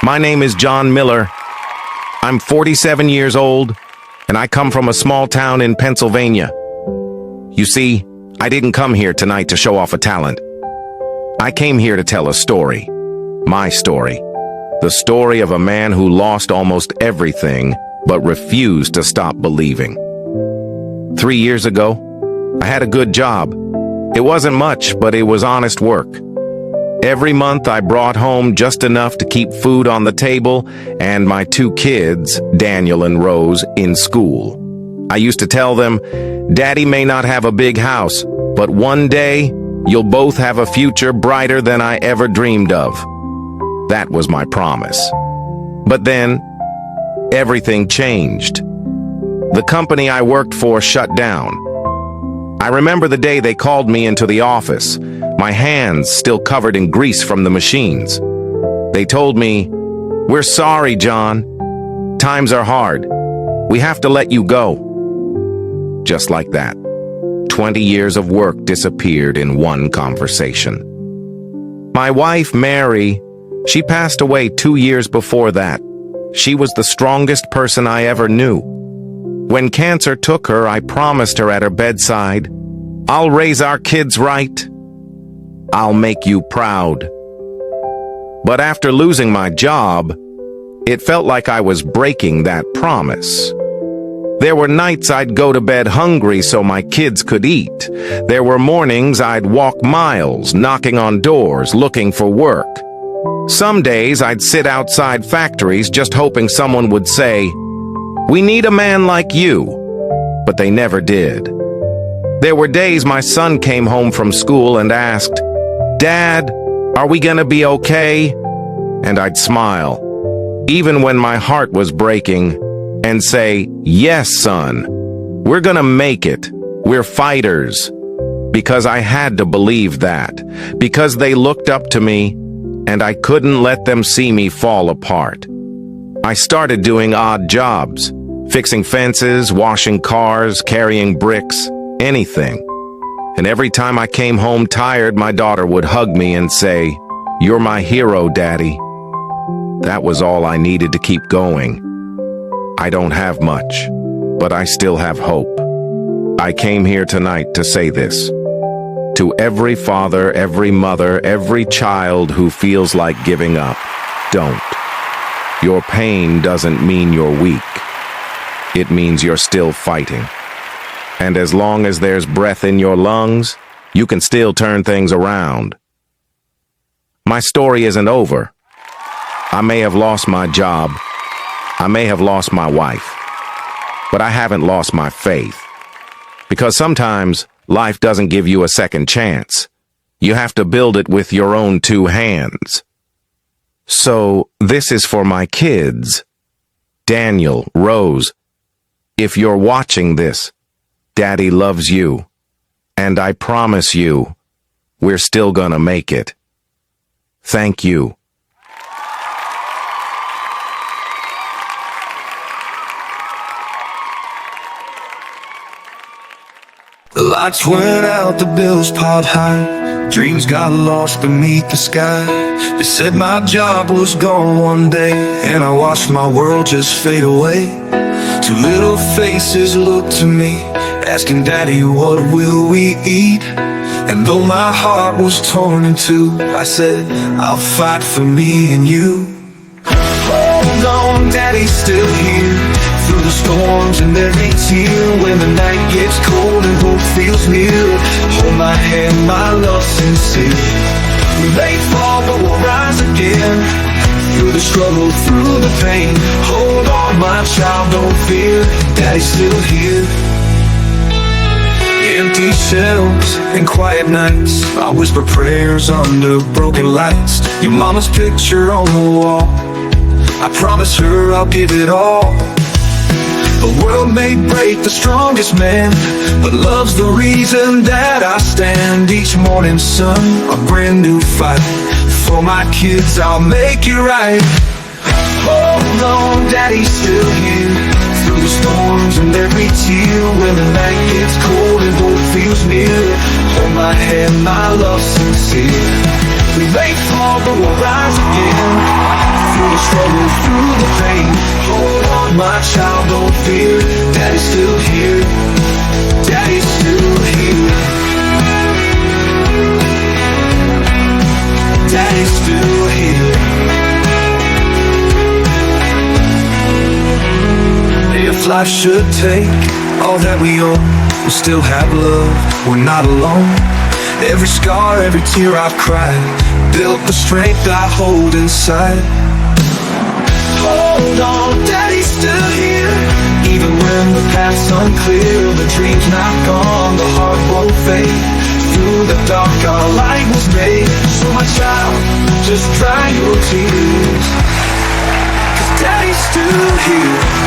My name is John Miller. I'm 47 years old, and I come from a small town in Pennsylvania. You see, I didn't come here tonight to show off a talent. I came here to tell a story. My story. The story of a man who lost almost everything, but refused to stop believing. 3 years ago, I had a good job. It wasn't much, but it was honest work. Every month I brought home just enough to keep food on the table and my 2 kids, Daniel and Rose, in school. I used to tell them, Daddy may not have a big house, but one day you'll both have a future brighter than I ever dreamed of. That was my promise. But then, everything changed. The company I worked for shut down. I remember the day they called me into the office, my hands still covered in grease from the machines. They told me, "We're sorry, John. Times are hard. We have to let you go." Just like that, 20 years of work disappeared in one conversation. My wife, Mary, she passed away 2 years before that. She was the strongest person I ever knew. When cancer took her, I promised her at her bedside, "I'll raise our kids right. I'll make you proud." But after losing my job, it felt like I was breaking that promise. There were nights I'd go to bed hungry so my kids could eat. There were mornings I'd walk miles, knocking on doors, looking for work. Some days I'd sit outside factories just hoping someone would say, "We need a man like you," but they never did. There were days my son came home from school and asked, "Dad, are we gonna be okay?" And I'd smile, even when my heart was breaking, and say, "Yes, son, we're gonna make it. We're fighters." Because I had to believe that, because they looked up to me, and I couldn't let them see me fall apart. I started doing odd jobs, fixing fences, washing cars, carrying bricks, anything. And every time I came home tired, my daughter would hug me and say, "You're my hero, Daddy." That was all I needed to keep going. I don't have much, but I still have hope. I came here tonight to say this. To every father, every mother, every child who feels like giving up, don't. Your pain doesn't mean you're weak. It means you're still fighting. And as long as there's breath in your lungs, you can still turn things around. My story isn't over. I may have lost my job. I may have lost my wife. But I haven't lost my faith. Because sometimes life doesn't give you a second chance. You have to build it with your own 2 hands. So this is for my kids. Daniel, Rose, if you're watching this, Daddy loves you, and I promise you, we're still gonna make it. Thank you. The lights went out, the bills piled high, dreams got lost beneath the sky. They said my job was gone one day, and I watched my world just fade away. 2 little faces looked to me, asking, "Daddy, what will we eat?" And though my heart was torn in two, I said, "I'll fight for me and you." Hold on, Daddy's still here, through the storms and every tear. When the night gets cold and hope feels near, hold my hand, my love sincere. We may fall, but we'll rise again. Through the struggle, through the pain, hold on, my child, don't fear. Daddy's still here. Empty shelves and quiet nights, I whisper prayers under broken lights. Your mama's picture on the wall, I promise her I'll give it all. The world may break the strongest man, but love's the reason that I stand. Each morning sun, a brand new fight. For my kids, I'll make it right. Hold on, Daddy's still here, through the storms and every tear. When the night gets cold and hope feels near, hold my hand, my love sincere. We may fall, but we'll rise again. Through the struggle through the pain. Hold on, my child, don't fear. Daddy's still here. Daddy's still here. Daddy's still here. If life should take all that we own, we still have love, we're not alone. Every scar, every tear I've cried built the strength I hold inside. Hold on, Daddy's still here. Even when the path's unclear, the dream's not gone, the heart won't fade. Through the dark our light was made. So my child, just dry your tears, 'cause Daddy's still here.